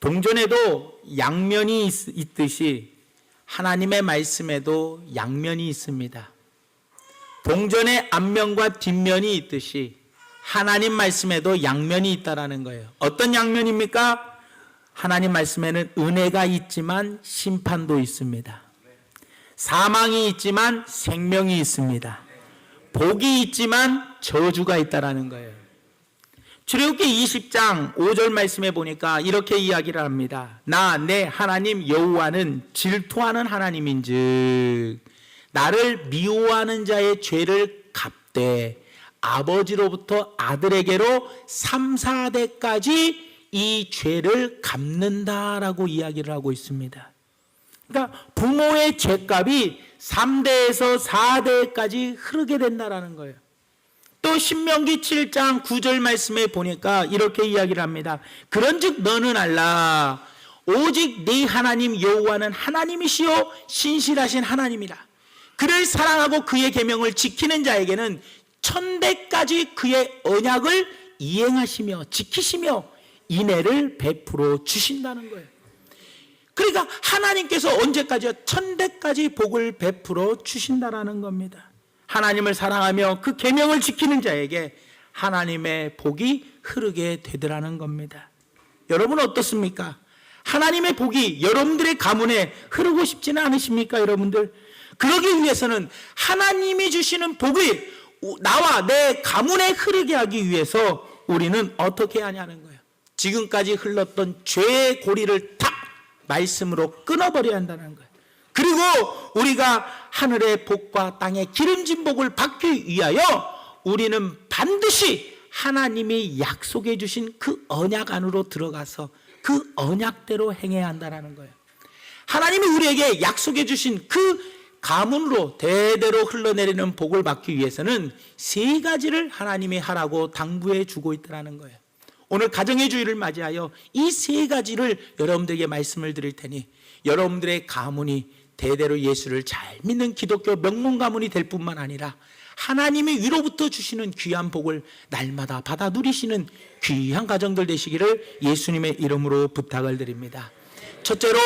동전에도 양면이 있듯이 하나님의 말씀에도 양면이 있습니다. 동전의 앞면과 뒷면이 있듯이 하나님 말씀에도 양면이 있다라는 거예요. 어떤 양면입니까? 하나님 말씀에는 은혜가 있지만 심판도 있습니다. 사망이 있지만 생명이 있습니다. 복이 있지만 저주가 있다라는 거예요. 출애굽기 20장 5절 말씀에 보니까 이렇게 이야기를 합니다. 나 내 하나님 여호와는 질투하는 하나님인즉 나를 미워하는 자의 죄를 갚되 아버지로부터 아들에게로 3, 4대까지 이 죄를 갚는다라고 이야기를 하고 있습니다. 그러니까 부모의 죄값이 3대에서 4대까지 흐르게 된다라는 거예요. 또 신명기 7장 9절 말씀에 보니까 이렇게 이야기를 합니다. 그런즉 너는 알라 오직 네 하나님 여호와는 하나님이시요 신실하신 하나님이라. 그를 사랑하고 그의 계명을 지키는 자에게는 1000대까지 그의 언약을 이행하시며 지키시며 인애를 베풀어 주신다는 거예요. 그러니까 하나님께서 언제까지요? 1000대까지 복을 베풀어 주신다라는 겁니다. 하나님을 사랑하며 그 계명을 지키는 자에게 하나님의 복이 흐르게 되더라는 겁니다. 여러분 어떻습니까? 하나님의 복이 여러분들의 가문에 흐르고 싶지는 않으십니까, 여러분들? 그러기 위해서는 하나님이 주시는 복이 나와 내 가문에 흐르게 하기 위해서 우리는 어떻게 하냐는 거예요. 지금까지 흘렀던 죄의 고리를 탁 말씀으로 끊어버려야 한다는 거예요. 그리고 우리가 하늘의 복과 땅의 기름진 복을 받기 위하여 우리는 반드시 하나님이 약속해 주신 그 언약 안으로 들어가서 그 언약대로 행해야 한다는 거예요. 하나님이 우리에게 약속해 주신 그 가문으로 대대로 흘러내리는 복을 받기 위해서는 3가지를 하나님이 하라고 당부해 주고 있다는 거예요. 오늘 가정의 주일을 맞이하여 이 3가지를 여러분들에게 말씀을 드릴 테니 여러분들의 가문이 대대로 예수를 잘 믿는 기독교 명문 가문이 될 뿐만 아니라 하나님이 위로부터 주시는 귀한 복을 날마다 받아 누리시는 귀한 가정들 되시기를 예수님의 이름으로 부탁을 드립니다. 첫째로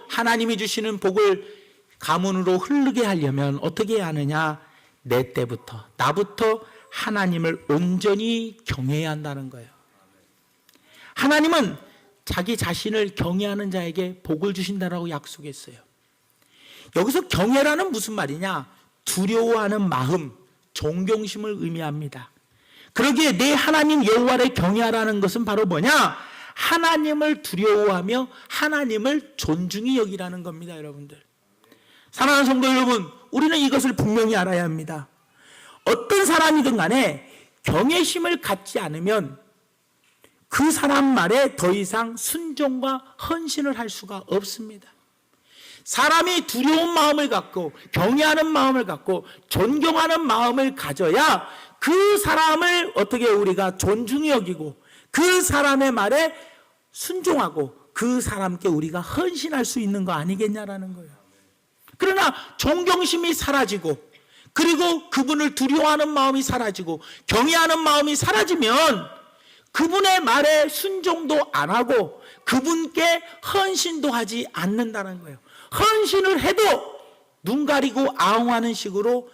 하나님이 주시는 복을 가문으로 흐르게 하려면 어떻게 해야 하느냐? 내 때부터 나부터 하나님을 온전히 경외해야 한다는 거예요. 하나님은 자기 자신을 경외하는 자에게 복을 주신다라고 약속했어요. 여기서 경외라는 무슨 말이냐? 두려워하는 마음, 존경심을 의미합니다. 그러기에 내 하나님 여호와를 경외하라는 것은 바로 뭐냐? 하나님을 두려워하며 하나님을 존중히 여기라는 겁니다, 여러분들. 사랑하는 성도 여러분, 우리는 이것을 분명히 알아야 합니다. 어떤 사람이든 간에 경외심을 갖지 않으면 그 사람 말에 더 이상 순종과 헌신을 할 수가 없습니다. 사람이 두려운 마음을 갖고 경외하는 마음을 갖고 존경하는 마음을 가져야 그 사람을 어떻게 우리가 존중히 여기고 그 사람의 말에 순종하고 그 사람께 우리가 헌신할 수 있는 거 아니겠냐라는 거예요. 그러나 존경심이 사라지고 그리고 그분을 두려워하는 마음이 사라지고 경외하는 마음이 사라지면 그분의 말에 순종도 안 하고 그분께 헌신도 하지 않는다는 거예요. 헌신을 해도 눈 가리고 아웅하는 식으로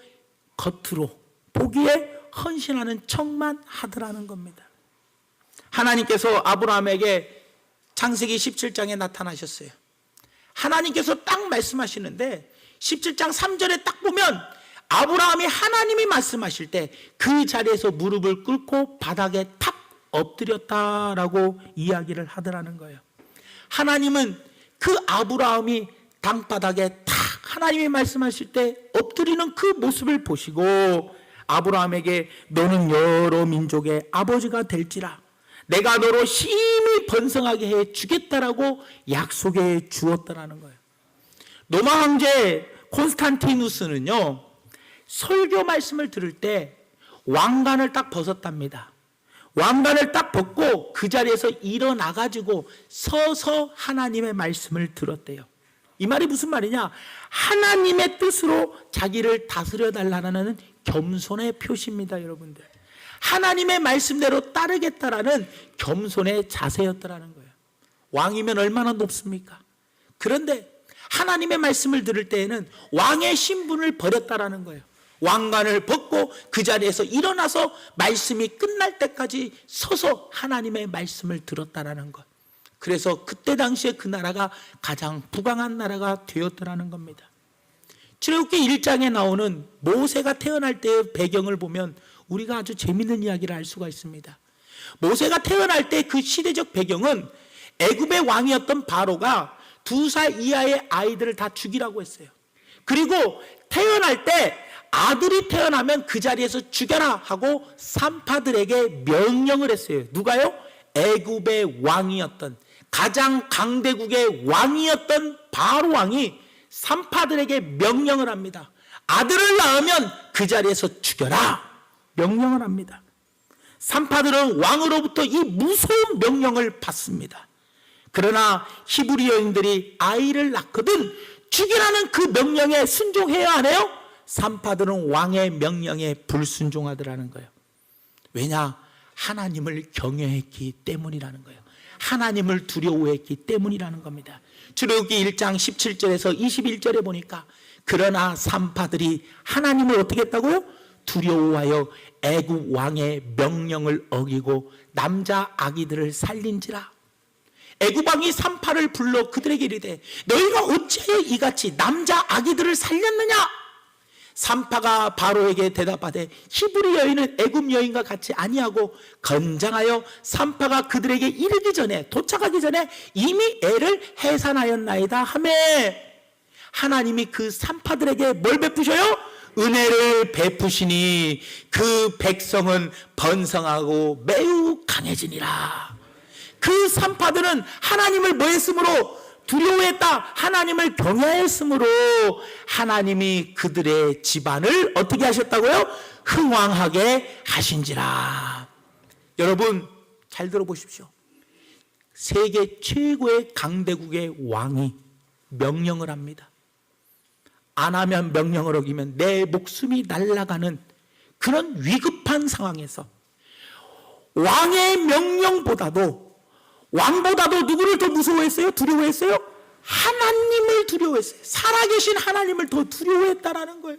겉으로 보기에 헌신하는 척만 하더라는 겁니다. 하나님께서 아브라함에게 창세기 17장에 나타나셨어요. 하나님께서 딱 말씀하시는데 17장 3절에 딱 보면 아브라함이 하나님이 말씀하실 때 그 자리에서 무릎을 꿇고 바닥에 탁 엎드렸다라고 이야기를 하더라는 거예요. 하나님은 그 아브라함이 땅바닥에 탁 하나님이 말씀하실 때 엎드리는 그 모습을 보시고 아브라함에게 너는 여러 민족의 아버지가 될지라 내가 너로 심히 번성하게 해 주겠다라고 약속해 주었다라는 거예요. 로마 황제 콘스탄티누스는요 설교 말씀을 들을 때 왕관을 딱 벗었답니다. 왕관을 딱 벗고 그 자리에서 일어나가지고 서서 하나님의 말씀을 들었대요. 이 말이 무슨 말이냐? 하나님의 뜻으로 자기를 다스려 달라는 겸손의 표시입니다, 여러분들. 하나님의 말씀대로 따르겠다라는 겸손의 자세였다라는 거예요. 왕이면 얼마나 높습니까? 그런데 하나님의 말씀을 들을 때에는 왕의 신분을 버렸다라는 거예요. 왕관을 벗고 그 자리에서 일어나서 말씀이 끝날 때까지 서서 하나님의 말씀을 들었다라는 것. 그래서 그때 당시에 그 나라가 가장 부강한 나라가 되었더라는 겁니다. 출애굽기 1장에 나오는 모세가 태어날 때의 배경을 보면 우리가 아주 재밌는 이야기를 알 수가 있습니다. 모세가 태어날 때 그 시대적 배경은 애굽의 왕이었던 바로가 2살 이하의 아이들을 다 죽이라고 했어요. 그리고 태어날 때 아들이 태어나면 그 자리에서 죽여라 하고 산파들에게 명령을 했어요. 누가요? 애굽의 왕이었던, 가장 강대국의 왕이었던 바로 왕이 산파들에게 명령을 합니다. 아들을 낳으면 그 자리에서 죽여라 명령을 합니다. 산파들은 왕으로부터 이 무서운 명령을 받습니다. 그러나 히브리 여인들이 아이를 낳거든 죽이라는 그 명령에 순종해야 하네요. 산파들은 왕의 명령에 불순종하더라는 거예요. 왜냐? 하나님을 경외했기 때문이라는 거예요. 하나님을 두려워했기 때문이라는 겁니다. 출애굽기 1장 17절에서 21절에 보니까 그러나 산파들이 하나님을 어떻게 했다고요? 두려워하여 애굽 왕의 명령을 어기고 남자 아기들을 살린지라. 애굽 왕이 산파를 불러 그들에게 이르되 너희가 어찌하여 이같이 남자 아기들을 살렸느냐? 산파가 바로에게 대답하되 히브리 여인은 애굽 여인과 같이 아니하고 건장하여 산파가 그들에게 이르기 전에, 도착하기 전에 이미 애를 해산하였나이다 하며 하나님이 그 산파들에게 뭘 베푸셔요? 은혜를 베푸시니 그 백성은 번성하고 매우 강해지니라. 그 산파들은 하나님을 뭐 했으므로? 두려워했다. 하나님을 경외했으므로 하나님이 그들의 집안을 어떻게 하셨다고요? 흥왕하게 하신지라. 여러분 잘 들어보십시오. 세계 최고의 강대국의 왕이 명령을 합니다. 안 하면, 명령을 어기면 내 목숨이 날아가는 그런 위급한 상황에서 왕의 명령보다도, 왕보다도 누구를 더 무서워했어요? 두려워했어요? 하나님을 두려워했어요. 살아계신 하나님을 더 두려워했다라는 거예요.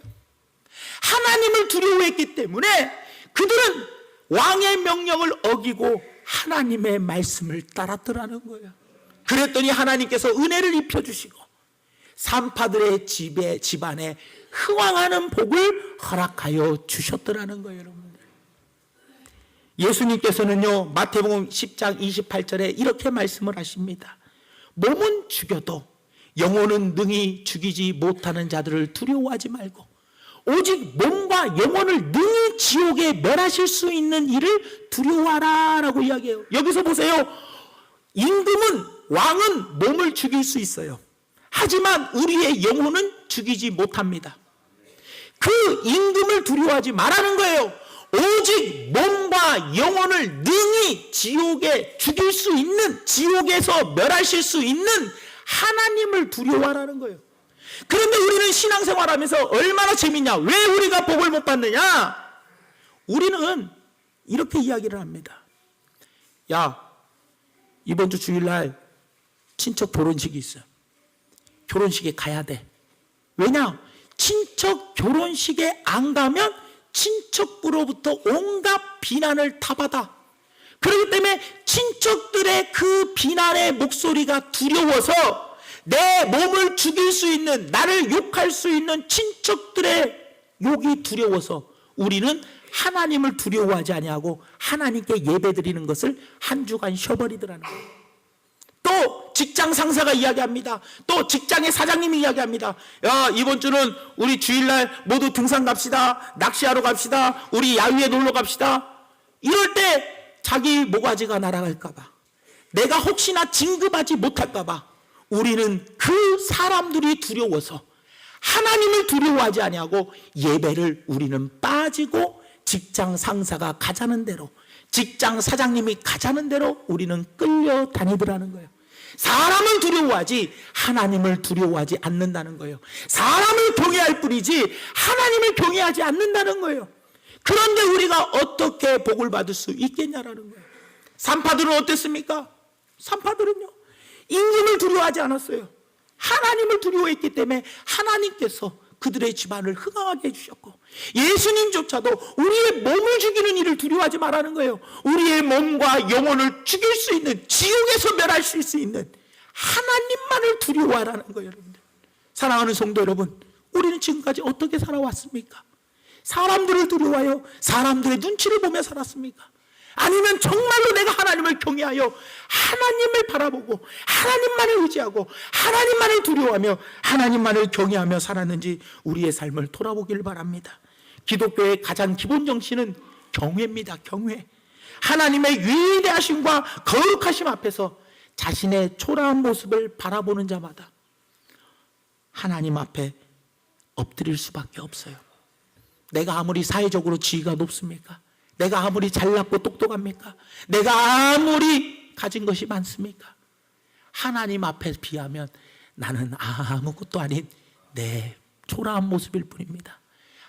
하나님을 두려워했기 때문에 그들은 왕의 명령을 어기고 하나님의 말씀을 따랐더라는 거예요. 그랬더니 하나님께서 은혜를 입혀주시고 산파들의 집안에 흥왕하는 복을 허락하여 주셨더라는 거예요. 여러분들, 예수님께서는요 마태복음 10장 28절에 이렇게 말씀을 하십니다. 몸은 죽여도 영혼은 능히 죽이지 못하는 자들을 두려워하지 말고 오직 몸과 영혼을 능히 지옥에 멸하실 수 있는 이를 두려워하라 라고 이야기해요. 여기서 보세요. 임금은, 왕은 몸을 죽일 수 있어요. 하지만 우리의 영혼은 죽이지 못합니다. 그 임금을 두려워하지 말라는 거예요. 오직 몸과 영혼을 능히 지옥에 죽일 수 있는, 지옥에서 멸하실 수 있는 하나님을 두려워하라는 거예요. 그런데 우리는 신앙생활하면서 얼마나 재밌냐? 왜 우리가 복을 못 받느냐? 우리는 이렇게 이야기를 합니다. 야, 이번 주 주일날 친척 결혼식이 있어. 결혼식에 가야 돼. 왜냐? 친척 결혼식에 안 가면 친척으로부터 온갖 비난을 다 받아. 그렇기 때문에 친척들의 그 비난의 목소리가 두려워서 내 몸을 죽일 수 있는, 나를 욕할 수 있는 친척들의 욕이 두려워서 우리는 하나님을 두려워하지 아니하고 하나님께 예배드리는 것을 한 주간 쉬어버리더라는 거예요. 또 직장 상사가 이야기합니다. 또 직장의 사장님이 이야기합니다. 야, 이번 주는 우리 주일날 모두 등산 갑시다. 낚시하러 갑시다. 우리 야유회 놀러 갑시다. 이럴 때 자기 모가지가 날아갈까 봐, 내가 혹시나 진급하지 못할까 봐 우리는 그 사람들이 두려워서 하나님을 두려워하지 아니하고 예배를 우리는 빠지고 직장 상사가 가자는 대로, 직장 사장님이 가자는 대로 우리는 끌려다니더라는 거예요. 사람을 두려워하지 하나님을 두려워하지 않는다는 거예요. 사람을 경외할 뿐이지 하나님을 경외하지 않는다는 거예요. 그런데 우리가 어떻게 복을 받을 수 있겠냐라는 거예요. 산파들은 어땠습니까? 산파들은요 임금을 두려워하지 않았어요. 하나님을 두려워했기 때문에 하나님께서 그들의 집안을 흥황하게 해주셨고, 예수님조차도 우리의 몸을 죽이는 일을 두려워하지 말라는 거예요. 우리의 몸과 영혼을 죽일 수 있는, 지옥에서 멸하실 수 있는 하나님만을 두려워하라는 거예요. 여러분들, 사랑하는 성도 여러분, 우리는 지금까지 어떻게 살아왔습니까? 사람들을 두려워하여 사람들의 눈치를 보며 살았습니까? 아니면 정말로 내가 하나님을 경외하여 하나님을 바라보고 하나님만을 의지하고 하나님만을 두려워하며 하나님만을 경외하며 살았는지 우리의 삶을 돌아보길 바랍니다. 기독교의 가장 기본 정신은 경외입니다. 경외. 하나님의 위대하심과 거룩하심 앞에서 자신의 초라한 모습을 바라보는 자마다 하나님 앞에 엎드릴 수밖에 없어요. 내가 아무리 사회적으로 지위가 높습니까? 내가 아무리 잘났고 똑똑합니까? 내가 아무리 가진 것이 많습니까? 하나님 앞에 비하면 나는 아무것도 아닌 내 초라한 모습일 뿐입니다.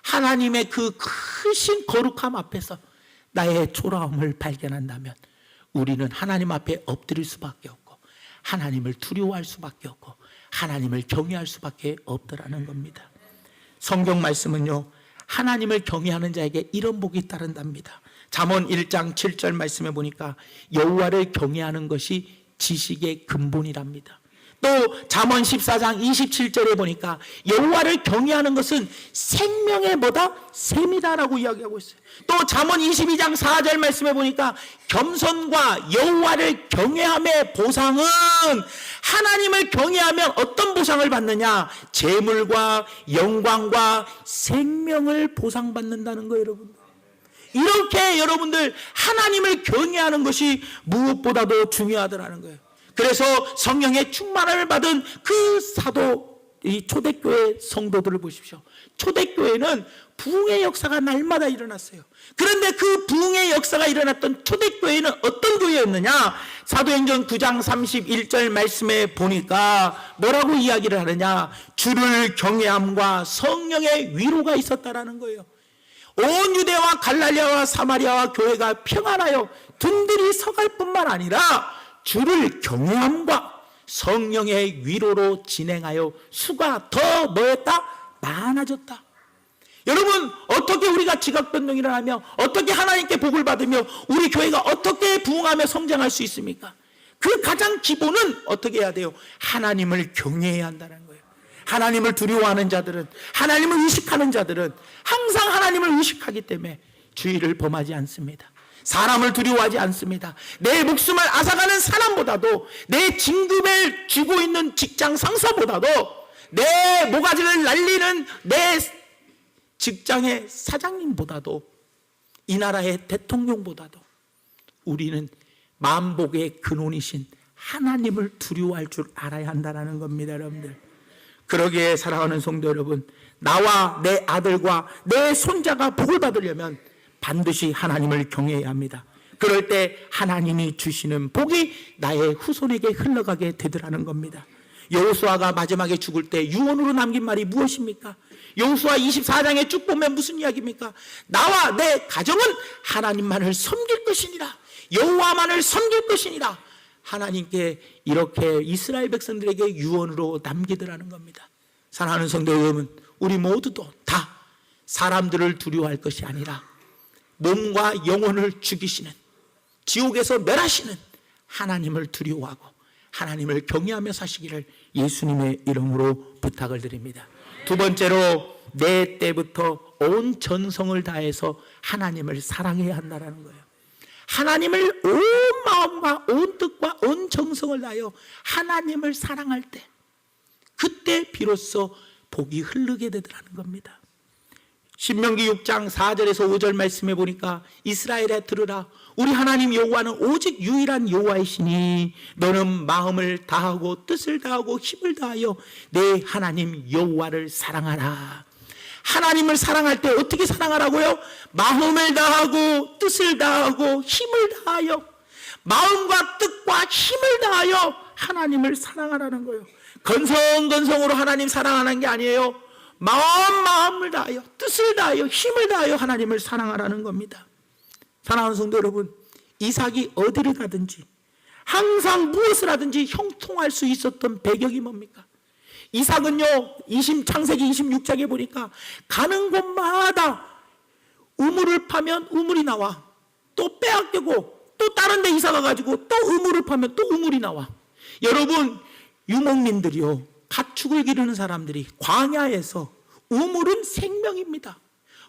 하나님의 그 크신 거룩함 앞에서 나의 초라함을 발견한다면 우리는 하나님 앞에 엎드릴 수밖에 없고 하나님을 두려워할 수밖에 없고 하나님을 경외할 수밖에 없더라는 겁니다. 성경 말씀은요, 하나님을 경외하는 자에게 이런 복이 따른답니다. 잠언 1장 7절 말씀에 보니까 여호와를 경외하는 것이 지식의 근본이랍니다. 또 잠언 14장 27절에 보니까 여호와를 경외하는 것은 생명의 뭐다? 셈이다라고 이야기하고 있어요. 또 잠언 22장 4절 말씀에 보니까 겸손과 여호와를 경외함의 보상은, 하나님을 경외하면 어떤 보상을 받느냐? 재물과 영광과 생명을 보상받는다는 거예요. 여러분, 이렇게 여러분들 하나님을 경외하는 것이 무엇보다도 중요하더라는 거예요. 그래서 성령의 충만함을 받은 그 사도, 이 초대교회 성도들을 보십시오. 초대교회는 부흥의 역사가 날마다 일어났어요. 그런데 그 부흥의 역사가 일어났던 초대교회는 어떤 교회였느냐? 사도행전 9장 31절 말씀에 보니까 뭐라고 이야기를 하느냐? 주를 경외함과 성령의 위로가 있었다라는 거예요. 온 유대와 갈릴리아와 사마리아와 교회가 평안하여 든든히 서갈 뿐만 아니라 주를 경외함과 성령의 위로로 진행하여 수가 더 뭐였다? 많아졌다. 여러분, 어떻게 우리가 지각변동을 하며 어떻게 하나님께 복을 받으며 우리 교회가 어떻게 부흥하며 성장할 수 있습니까? 그 가장 기본은 어떻게 해야 돼요? 하나님을 경외해야 한다는 거예요. 하나님을 두려워하는 자들은, 하나님을 의식하는 자들은 항상 하나님을 의식하기 때문에 주의를 범하지 않습니다. 사람을 두려워하지 않습니다. 내 목숨을 앗아가는 사람보다도, 내 진급을 쥐고 있는 직장 상사보다도, 내 모가지를 날리는 내 직장의 사장님보다도, 이 나라의 대통령보다도 우리는 만복의 근원이신 하나님을 두려워할 줄 알아야 한다는 겁니다. 여러분들, 그러기에 사랑하는 성도 여러분, 나와 내 아들과 내 손자가 복을 받으려면 반드시 하나님을 경외해야 합니다. 그럴 때 하나님이 주시는 복이 나의 후손에게 흘러가게 되더라는 겁니다. 여호수아가 마지막에 죽을 때 유언으로 남긴 말이 무엇입니까? 여호수아 24장에 쭉 보면 무슨 이야기입니까? 나와 내 가정은 하나님만을 섬길 것이니라, 여호와만을 섬길 것이니라. 하나님께 이렇게 이스라엘 백성들에게 유언으로 남기더라는 겁니다. 사랑하는 성도 여러분, 우리 모두도 다 사람들을 두려워할 것이 아니라 몸과 영혼을 죽이시는, 지옥에서 멸하시는 하나님을 두려워하고 하나님을 경외하며 사시기를 예수님의 이름으로 부탁을 드립니다. 두 번째로, 내 때부터 온 전성을 다해서 하나님을 사랑해야 한다는 거예요. 하나님을 온 마음과 온 뜻과 온 정성을 다하여 하나님을 사랑할 때, 그때 비로소 복이 흐르게 되더라는 겁니다. 신명기 6장 4절에서 5절 말씀해 보니까 이스라엘에 들으라, 우리 하나님 여호와는 오직 유일한 여호와이시니 너는 마음을 다하고 뜻을 다하고 힘을 다하여 내 하나님 여호와를 사랑하라. 하나님을 사랑할 때 어떻게 사랑하라고요? 마음을 다하고 뜻을 다하고 힘을 다하여, 마음과 뜻과 힘을 다하여 하나님을 사랑하라는 거예요. 건성건성으로 하나님 사랑하는 게 아니에요. 마음을 다하여, 뜻을 다하여, 힘을 다하여 하나님을 사랑하라는 겁니다. 사랑하는 성도 여러분, 이삭이 어디를 가든지 항상 무엇을 하든지 형통할 수 있었던 배경이 뭡니까? 이삭은요, 창세기 26장에 보니까 가는 곳마다 우물을 파면 우물이 나와. 또 빼앗기고 또 다른 데 이사 가가지고 또 우물을 파면 또 우물이 나와. 여러분, 유목민들이요, 가축을 기르는 사람들이 광야에서, 우물은 생명입니다.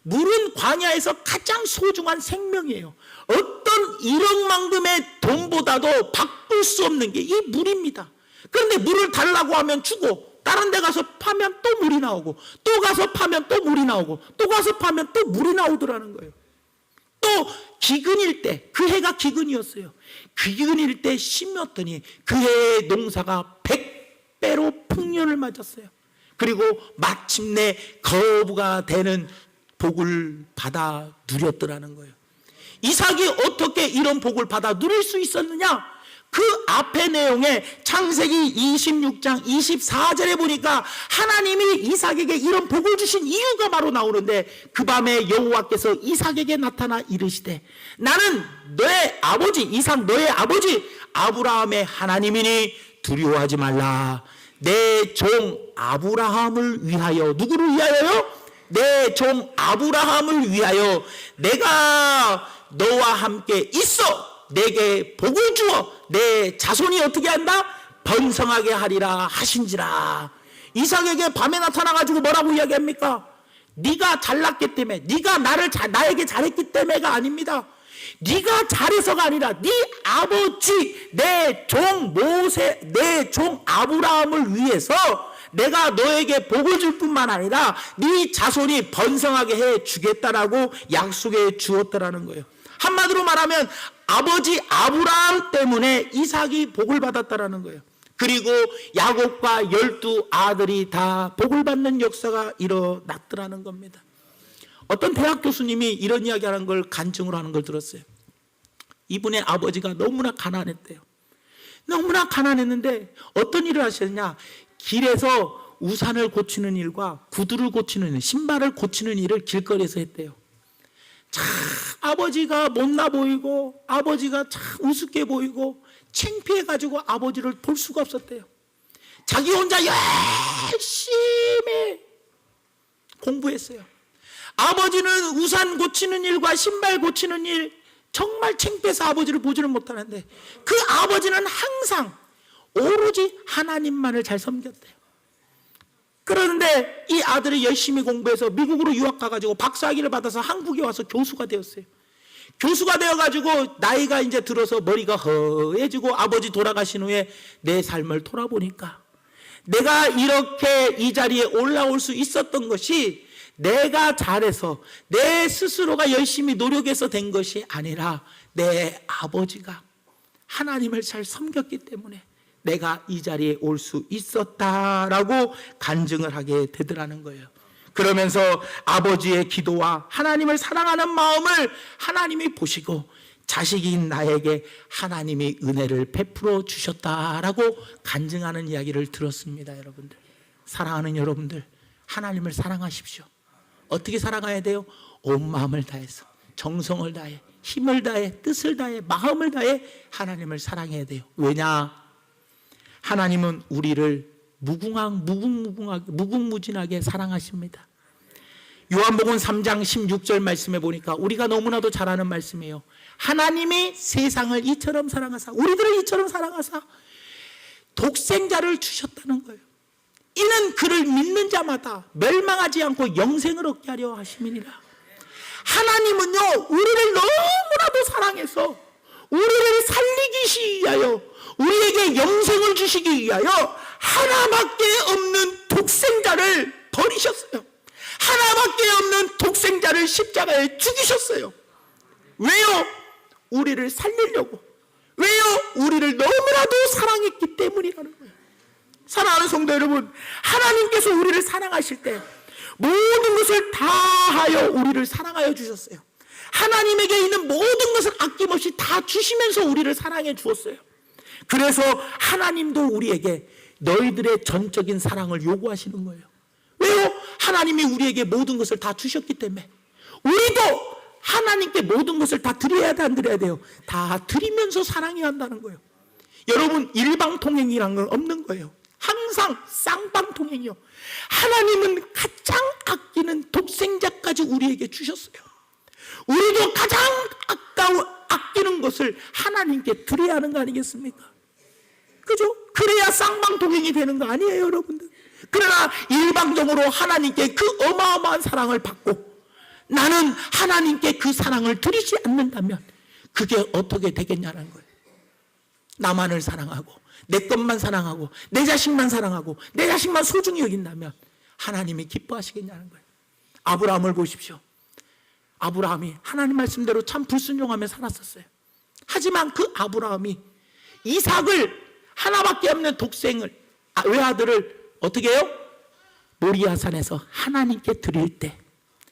물은 광야에서 가장 소중한 생명이에요. 어떤 1억만큼의 돈보다도 바꿀 수 없는 게 이 물입니다. 그런데 물을 달라고 하면 주고, 다른 데 가서 파면 또 물이 나오고, 또 가서 파면 또 물이 나오고, 또 가서 파면 또 물이 나오더라는 거예요. 또 기근일 때, 그 해가 기근이었어요. 기근일 때 심었더니 그 해의 농사가 100배로 풍년을 맞았어요. 그리고 마침내 거부가 되는 복을 받아 누렸더라는 거예요. 이삭이 어떻게 이런 복을 받아 누릴 수 있었느냐? 그 앞의 내용에 창세기 26장 24절에 보니까 하나님이 이삭에게 이런 복을 주신 이유가 바로 나오는데, 그 밤에 여호와께서 이삭에게 나타나 이르시되 나는 너의 아버지, 이삭 너의 아버지 아브라함의 하나님이니 두려워하지 말라. 내 종 아브라함을 위하여, 누구를 위하여요? 내 종 아브라함을 위하여 내가 너와 함께 있어 내게 복을 주어 내 자손이 어떻게 한다? 번성하게 하리라 하신지라. 이삭에게 밤에 나타나가지고 뭐라고 이야기합니까? 네가 잘났기 때문에, 네가 나에게 잘했기 때문에가 아닙니다. 네가 잘해서가 아니라 네 아버지 내 종 아브라함을 위해서 내가 너에게 복을 줄 뿐만 아니라 네 자손이 번성하게 해 주겠다라고 약속해 주었다라는 거예요. 한마디로 말하면 아버지 아브라함 때문에 이삭이 복을 받았다라는 거예요. 그리고 야곱과 12아들이 다 복을 받는 역사가 일어났더라는 겁니다. 어떤 대학 교수님이 이런 이야기하는 걸 간증으로 하는 걸 들었어요. 이분의 아버지가 너무나 가난했대요. 너무나 가난했는데 어떤 일을 하셨냐? 길에서 우산을 고치는 일과 구두를 고치는 일, 신발을 고치는 일을 길거리에서 했대요. 참 아버지가 못나 보이고 아버지가 참 우습게 보이고 창피해가지고 아버지를 볼 수가 없었대요. 자기 혼자 열심히 공부했어요. 아버지는 우산 고치는 일과 신발 고치는 일 정말 창피해서 아버지를 보지를 못하는데, 그 아버지는 항상 오로지 하나님만을 잘 섬겼대요. 그런데 이 아들이 열심히 공부해서 미국으로 유학 가가지고 박사학위를 받아서 한국에 와서 교수가 되었어요. 교수가 되어가지고 나이가 이제 들어서 머리가 허해지고 아버지 돌아가신 후에 내 삶을 돌아보니까 내가 이렇게 이 자리에 올라올 수 있었던 것이 내가 잘해서 내 스스로가 열심히 노력해서 된 것이 아니라 내 아버지가 하나님을 잘 섬겼기 때문에 내가 이 자리에 올 수 있었다라고 간증을 하게 되더라는 거예요. 그러면서 아버지의 기도와 하나님을 사랑하는 마음을 하나님이 보시고 자식인 나에게 하나님이 은혜를 베풀어 주셨다라고 간증하는 이야기를 들었습니다. 여러분들, 사랑하는 여러분들, 하나님을 사랑하십시오. 어떻게 사랑해야 돼요? 온 마음을 다해서, 정성을 다해, 힘을 다해, 뜻을 다해, 마음을 다해 하나님을 사랑해야 돼요. 왜냐? 하나님은 우리를 무궁무진하게 사랑하십니다. 요한복음 3장 16절 말씀에 보니까 우리가 너무나도 잘 아는 말씀이에요. 하나님이 세상을 이처럼 사랑하사, 우리들을 이처럼 사랑하사 독생자를 주셨다는 거예요. 이는 그를 믿는 자마다 멸망하지 않고 영생을 얻게 하려 하심이니라. 하나님은요, 우리를 너무나도 사랑해서 우리를 살리기 위하여, 우리에게 영생을 주시기 위하여 하나밖에 없는 독생자를 버리셨어요. 하나밖에 없는 독생자를 십자가에 죽이셨어요. 왜요? 우리를 살리려고. 왜요? 우리를 너무나도 사랑했기 때문이라는 거예요. 사랑하는 성도 여러분, 하나님께서 우리를 사랑하실 때 모든 것을 다하여 우리를 사랑하여 주셨어요. 하나님에게 있는 모든 것을 아낌없이 다 주시면서 우리를 사랑해 주었어요. 그래서 하나님도 우리에게 너희들의 전적인 사랑을 요구하시는 거예요. 왜요? 하나님이 우리에게 모든 것을 다 주셨기 때문에. 우리도 하나님께 모든 것을 다 드려야 돼, 안 드려야 돼요? 다 드리면서 사랑해야 한다는 거예요. 여러분, 일방통행이란 건 없는 거예요. 항상 쌍방통행이요. 하나님은 가장 아끼는 독생자까지 우리에게 주셨어요. 우리도 가장 아끼는 것을 하나님께 드려야 하는 거 아니겠습니까? 그죠? 그래야 쌍방통행이 되는 거 아니에요, 여러분들? 그러나 일방적으로 하나님께 그 어마어마한 사랑을 받고 나는 하나님께 그 사랑을 드리지 않는다면 그게 어떻게 되겠냐는 거예요. 나만을 사랑하고 내 것만 사랑하고 내 자식만 사랑하고 내 자식만 소중히 여긴다면 하나님이 기뻐하시겠냐는 거예요. 아브라함을 보십시오. 아브라함이 하나님 말씀대로 참 불순종하며 살았었어요. 하지만 그 아브라함이 이삭을, 하나밖에 없는 독생을, 외아들을 어떻게 해요? 모리아산에서 하나님께 드릴 때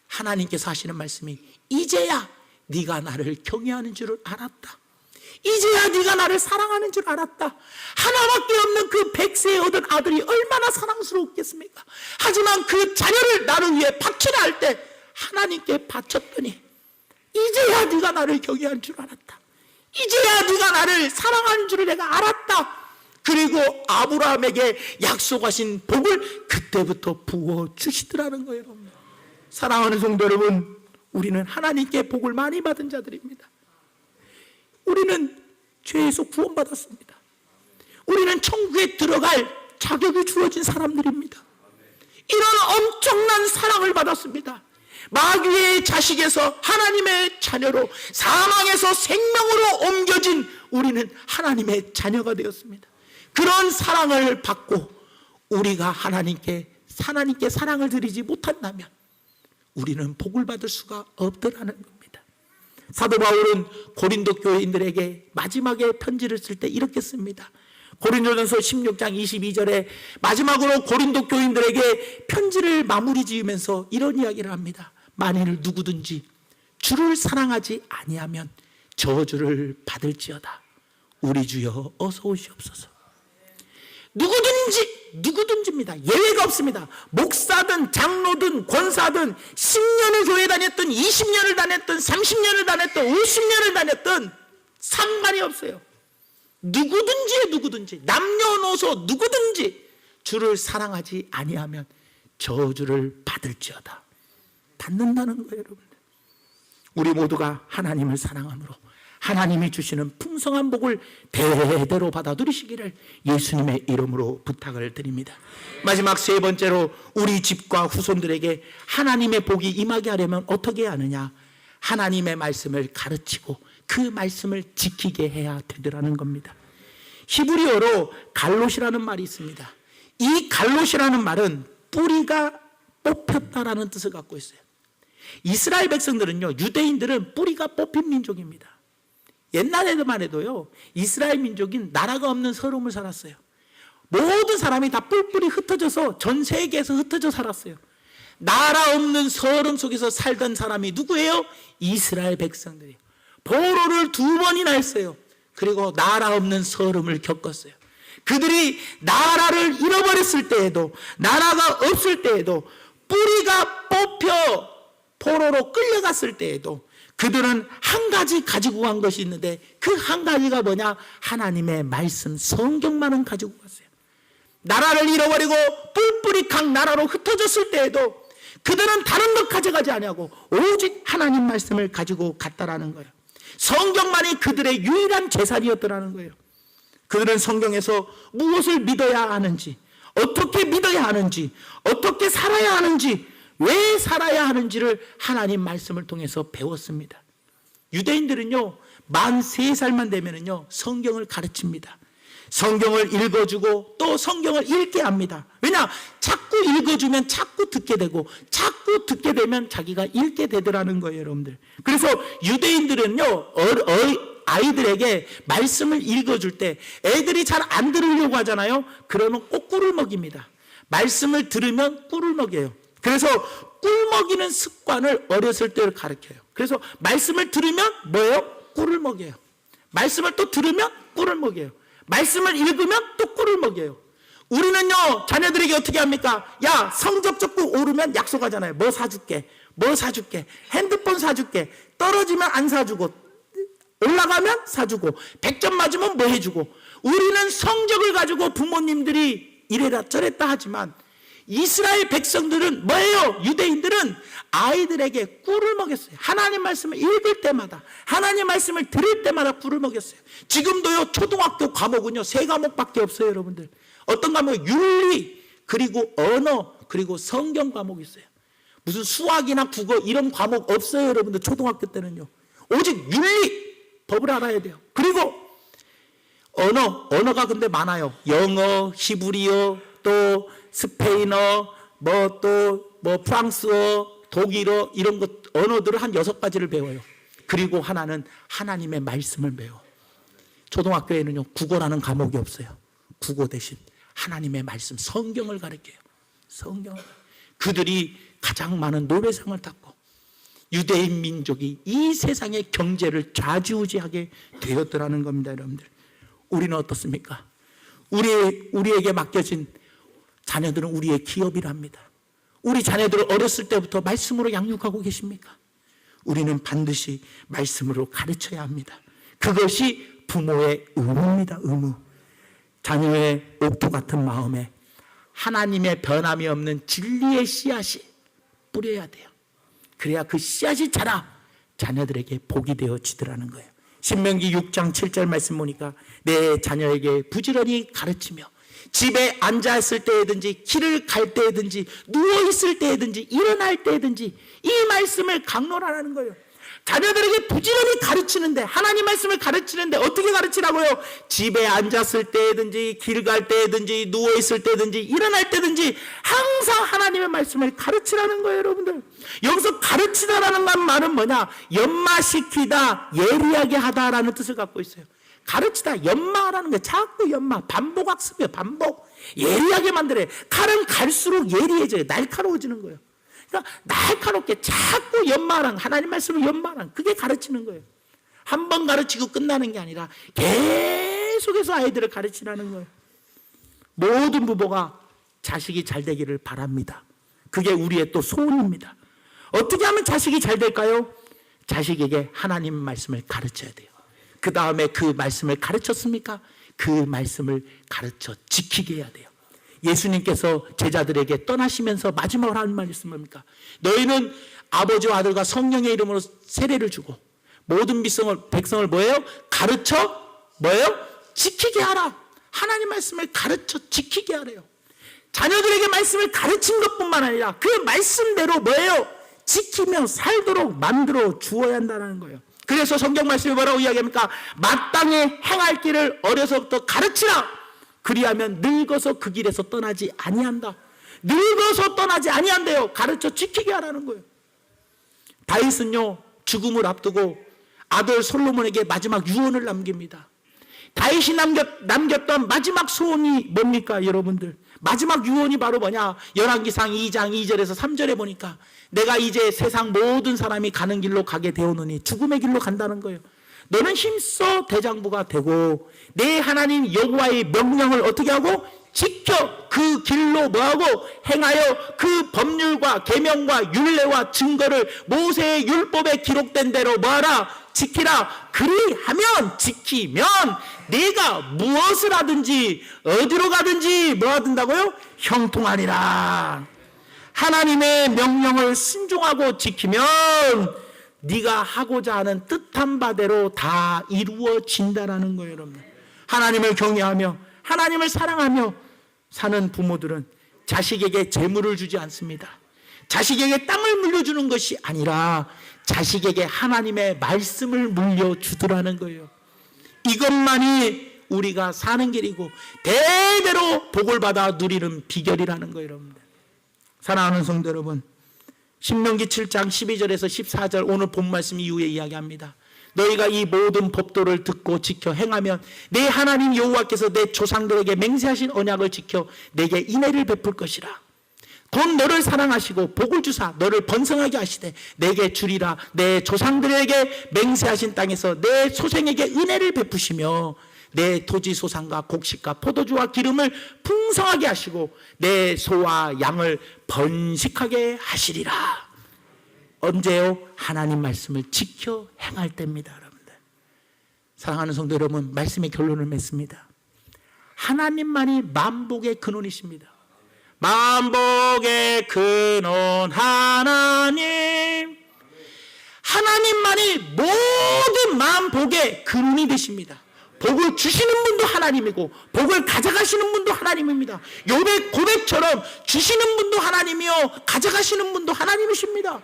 하나님께서 하시는 말씀이 이제야 네가 나를 경외하는 줄을 알았다. 이제야 네가 나를 사랑하는 줄 알았다. 하나밖에 없는 그 100세에 얻은 아들이 얼마나 사랑스러웠겠습니까? 하지만 그 자녀를 나를 위해 바치라 할 때 하나님께 바쳤더니 이제야 네가 나를 경외하는 줄 알았다. 이제야 네가 나를 사랑하는 줄을 내가 알았다. 그리고 아브라함에게 약속하신 복을 그때부터 부어주시더라는 거예요. 여러분. 사랑하는 성도 여러분, 우리는 하나님께 복을 많이 받은 자들입니다. 우리는 죄에서 구원받았습니다. 우리는 천국에 들어갈 자격이 주어진 사람들입니다. 이런 엄청난 사랑을 받았습니다. 마귀의 자식에서 하나님의 자녀로, 사망에서 생명으로 옮겨진 우리는 하나님의 자녀가 되었습니다. 그런 사랑을 받고 우리가 하나님께 사랑을 드리지 못한다면 우리는 복을 받을 수가 없더라는 겁니다. 사도 바울은 고린도 교인들에게 마지막에 편지를 쓸 때 이렇게 씁니다. 고린도전서 16장 22절에 마지막으로 고린도 교인들에게 편지를 마무리 지으면서 이런 이야기를 합니다. 만일 누구든지 주를 사랑하지 아니하면 저주를 받을지어다. 우리 주여 어서 오시옵소서. 누구든지입니다. 예외가 없습니다. 목사든 장로든 권사든 10년을 교회 다녔든 20년을 다녔든 30년을 다녔든 50년을 다녔든 상관이 없어요. 누구든지 남녀노소 누구든지 주를 사랑하지 아니하면 저주를 받을지어다. 받는다는 거예요, 여러분들. 우리 모두가 하나님을 사랑함으로 하나님이 주시는 풍성한 복을 대대로 받아 누리시기를 예수님의 이름으로 부탁을 드립니다. 마지막 세 번째로 우리 집과 후손들에게 하나님의 복이 임하게 하려면 어떻게 하느냐? 하나님의 말씀을 가르치고 그 말씀을 지키게 해야 되더라는 겁니다. 히브리어로 갈롯이라는 말이 있습니다. 이 갈롯이라는 말은 뿌리가 뽑혔다라는 뜻을 갖고 있어요. 이스라엘 백성들은요, 유대인들은 뿌리가 뽑힌 민족입니다. 옛날에만 해도요, 이스라엘 민족인 나라가 없는 서름을 살았어요. 모든 사람이 다 뿔뿔이 흩어져서 전 세계에서 흩어져 살았어요. 나라 없는 서름 속에서 살던 사람이 누구예요? 이스라엘 백성들이에요. 포로를 2번이나 했어요. 그리고 나라 없는 서름을 겪었어요. 그들이 나라를 잃어버렸을 때에도, 나라가 없을 때에도, 뿌리가 뽑혀 포로로 끌려갔을 때에도 그들은 한 가지 가지고 간 것이 있는데 그 한 가지가 뭐냐? 하나님의 말씀, 성경만은 가지고 갔어요. 나라를 잃어버리고 뿔뿔이 각 나라로 흩어졌을 때에도 그들은 다른 것 가져가지 아니하고 오직 하나님 말씀을 가지고 갔다라는 거예요. 성경만이 그들의 유일한 재산이었더라는 거예요. 그들은 성경에서 무엇을 믿어야 하는지, 어떻게 믿어야 하는지, 어떻게 살아야 하는지, 왜 살아야 하는지를 하나님 말씀을 통해서 배웠습니다. 유대인들은요, 만 3살만 되면은요, 성경을 가르칩니다. 성경을 읽어주고 또 성경을 읽게 합니다. 왜냐? 자꾸 읽어주면 자꾸 듣게 되고 자꾸 듣게 되면 자기가 읽게 되더라는 거예요, 여러분들. 그래서 유대인들은요, 아이들에게 말씀을 읽어줄 때 애들이 잘 안 들으려고 하잖아요. 그러면 꼭 꿀을 먹입니다. 말씀을 들으면 꿀을 먹여요. 그래서 꿀 먹이는 습관을 어렸을 때 가르쳐요. 그래서 말씀을 들으면 뭐예요? 꿀을 먹여요. 말씀을 또 들으면 꿀을 먹여요. 말씀을 읽으면 또 꿀을 먹여요. 우리는요, 자녀들에게 어떻게 합니까? 야, 성적 적고 오르면 약속하잖아요. 뭐 사줄게, 뭐 사줄게, 핸드폰 사줄게, 떨어지면 안 사주고, 올라가면 사주고 100점 맞으면 뭐 해주고. 우리는 성적을 가지고 부모님들이 이래라 저랬다 하지만 이스라엘 백성들은 뭐예요? 유대인들은 아이들에게 꿀을 먹였어요. 하나님 말씀을 읽을 때마다, 하나님 말씀을 들을 때마다 꿀을 먹였어요. 지금도요, 초등학교 과목은요 3과목밖에 없어요. 여러분들 어떤 과목? 윤리, 그리고 언어, 그리고 성경 과목이 있어요. 무슨 수학이나 국어 이런 과목 없어요. 여러분들 초등학교 때는요 오직 윤리, 법을 알아야 돼요. 그리고 언어가 근데 많아요. 영어, 히브리어, 또 스페인어, 뭐 프랑스어, 독일어, 이런 것 언어들을 한 6가지를 배워요. 그리고 하나는 하나님의 말씀을 배워. 초등학교에는요 국어라는 과목이 없어요. 국어 대신 하나님의 말씀, 성경을 가르쳐요. 성경을. 그들이 가장 많은 노벨상을 탔고 유대인 민족이 이 세상의 경제를 좌지우지하게 되었더라는 겁니다. 여러분들, 우리는 어떻습니까? 우리에게 맡겨진 자녀들은 우리의 기업이랍니다. 우리 자녀들을 어렸을 때부터 말씀으로 양육하고 계십니까? 우리는 반드시 말씀으로 가르쳐야 합니다. 그것이 부모의 의무입니다. 의무. 자녀의 옥토 같은 마음에 하나님의 변함이 없는 진리의 씨앗이 뿌려야 돼요. 그래야 그 씨앗이 자라 자녀들에게 복이 되어지더라는 거예요. 신명기 6장 7절 말씀 보니까 내 자녀에게 부지런히 가르치며 집에 앉아있을 때든지 길을 갈 때든지 누워있을 때든지 일어날 때든지 이 말씀을 강론하라는 거예요. 자녀들에게 부지런히 가르치는데, 하나님 말씀을 가르치는데 어떻게 가르치라고요? 집에 앉았을 때든지 길 갈 때든지 누워있을 때든지 일어날 때든지 항상 하나님의 말씀을 가르치라는 거예요. 여러분들, 여기서 가르치다라는 말은 뭐냐? 연마시키다, 예리하게 하다라는 뜻을 갖고 있어요. 가르치다, 연마하라는 거예요. 자꾸 연마, 반복학습이에요. 반복. 예리하게 만들어요. 칼은 갈수록 예리해져요. 날카로워지는 거예요. 그러니까 날카롭게 자꾸 연마하는, 하나님 말씀을 연마하는, 그게 가르치는 거예요. 한 번 가르치고 끝나는 게 아니라 계속해서 아이들을 가르치라는 거예요. 모든 부모가 자식이 잘 되기를 바랍니다. 그게 우리의 또 소원입니다. 어떻게 하면 자식이 잘 될까요? 자식에게 하나님 말씀을 가르쳐야 돼요. 그 다음에 그 말씀을 가르쳤습니까? 그 말씀을 가르쳐 지키게 해야 돼요. 예수님께서 제자들에게 떠나시면서 마지막으로 하는 말씀이 뭡니까? 너희는 아버지와 아들과 성령의 이름으로 세례를 주고 모든 백성을 뭐예요? 가르쳐 뭐예요? 지키게 하라. 하나님 말씀을 가르쳐 지키게 하래요. 자녀들에게 말씀을 가르친 것뿐만 아니라 그 말씀대로 뭐예요? 지키며 살도록 만들어 주어야 한다는 거예요. 그래서 성경 말씀이 뭐라고 이야기합니까? 마땅히 행할 길을 어려서부터 가르치라. 그리하면 늙어서 그 길에서 떠나지 아니한다. 늙어서 떠나지 아니한대요. 가르쳐 지키게 하라는 거예요. 다윗은요 죽음을 앞두고 아들 솔로몬에게 마지막 유언을 남깁니다. 다윗이 남겼던 마지막 소원이 뭡니까? 여러분들, 마지막 유언이 바로 뭐냐? 열왕기상 2장 2절에서 3절에 보니까 내가 이제 세상 모든 사람이 가는 길로 가게 되오느니 죽음의 길로 간다는 거예요. 너는 힘써 대장부가 되고 내 하나님 여호와의 명령을 어떻게 하고? 지켜 그 길로 뭐하고? 행하여 그 법률과 계명과 율례와 증거를 모세의 율법에 기록된 대로 뭐하라? 지키라. 그리하면, 지키면 네가 무엇을 하든지 어디로 가든지 뭐 하든다고요? 형통하리라. 하나님의 명령을 순종하고 지키면 네가 하고자 하는 뜻한 바대로 다 이루어진다라는 거예요. 여러분, 하나님을 경외하며 하나님을 사랑하며 사는 부모들은 자식에게 재물을 주지 않습니다. 자식에게 땅을 물려주는 것이 아니라 자식에게 하나님의 말씀을 물려주더라는 거예요. 이것만이 우리가 사는 길이고 대대로 복을 받아 누리는 비결이라는 거예요. 여러분들, 사랑하는 성도 여러분, 신명기 7장 12절에서 14절 오늘 본 말씀 이후에 이야기합니다. 너희가 이 모든 법도를 듣고 지켜 행하면 내 하나님 여호와께서 내 조상들에게 맹세하신 언약을 지켜 내게 인애를 베풀 것이라. 곧 너를 사랑하시고 복을 주사 너를 번성하게 하시되 내게 주리라. 내 조상들에게 맹세하신 땅에서 내 소생에게 은혜를 베푸시며 내 토지 소산과 곡식과 포도주와 기름을 풍성하게 하시고 내 소와 양을 번식하게 하시리라. 언제요? 하나님 말씀을 지켜 행할 때입니다. 여러분들, 사랑하는 성도 여러분, 말씀의 결론을 맺습니다. 하나님만이 만복의 근원이십니다. 만복의 근원 하나님, 하나님만이 모든 만복의 근원이 되십니다. 복을 주시는 분도 하나님이고 복을 가져가시는 분도 하나님입니다. 욥의 고백처럼 주시는 분도 하나님이요 가져가시는 분도 하나님이십니다.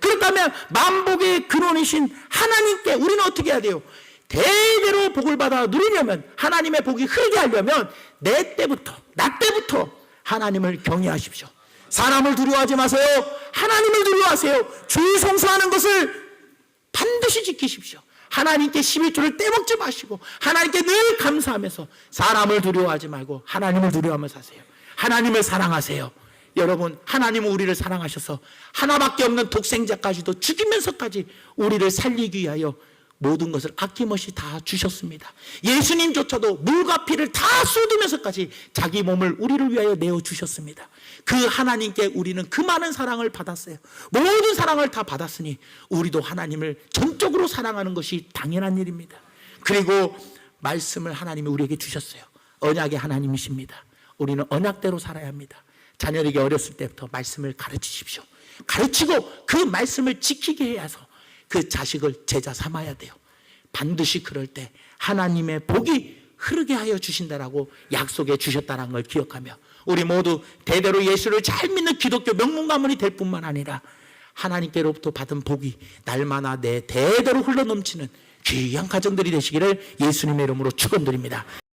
그렇다면 만복의 근원이신 하나님께 우리는 어떻게 해야 돼요? 대대로 복을 받아 누리려면, 하나님의 복이 흐르게 하려면 나 때부터 하나님을 경외하십시오. 사람을 두려워하지 마세요. 하나님을 두려워하세요. 주 성수하는 것을 반드시 지키십시오. 하나님께 11조를 떼먹지 마시고 하나님께 늘 감사하면서 사람을 두려워하지 말고 하나님을 두려워하며 사세요. 하나님을 사랑하세요. 여러분, 하나님은 우리를 사랑하셔서 하나밖에 없는 독생자까지도 죽이면서까지 우리를 살리기 위하여 모든 것을 아낌없이 다 주셨습니다. 예수님조차도 물과 피를 다 쏟으면서까지 자기 몸을 우리를 위하여 내어주셨습니다. 그 하나님께 우리는 그 많은 사랑을 받았어요. 모든 사랑을 다 받았으니 우리도 하나님을 전적으로 사랑하는 것이 당연한 일입니다. 그리고 말씀을 하나님이 우리에게 주셨어요. 언약의 하나님이십니다. 우리는 언약대로 살아야 합니다. 자녀에게 어렸을 때부터 말씀을 가르치십시오. 가르치고 그 말씀을 지키게 해서 그 자식을 제자 삼아야 돼요. 반드시 그럴 때 하나님의 복이 흐르게 하여 주신다라고 약속해 주셨다는 걸 기억하며 우리 모두 대대로 예수를 잘 믿는 기독교 명문 가문이 될 뿐만 아니라 하나님께로부터 받은 복이 날마다 내 대대로 흘러넘치는 귀한 가정들이 되시기를 예수님의 이름으로 축원드립니다.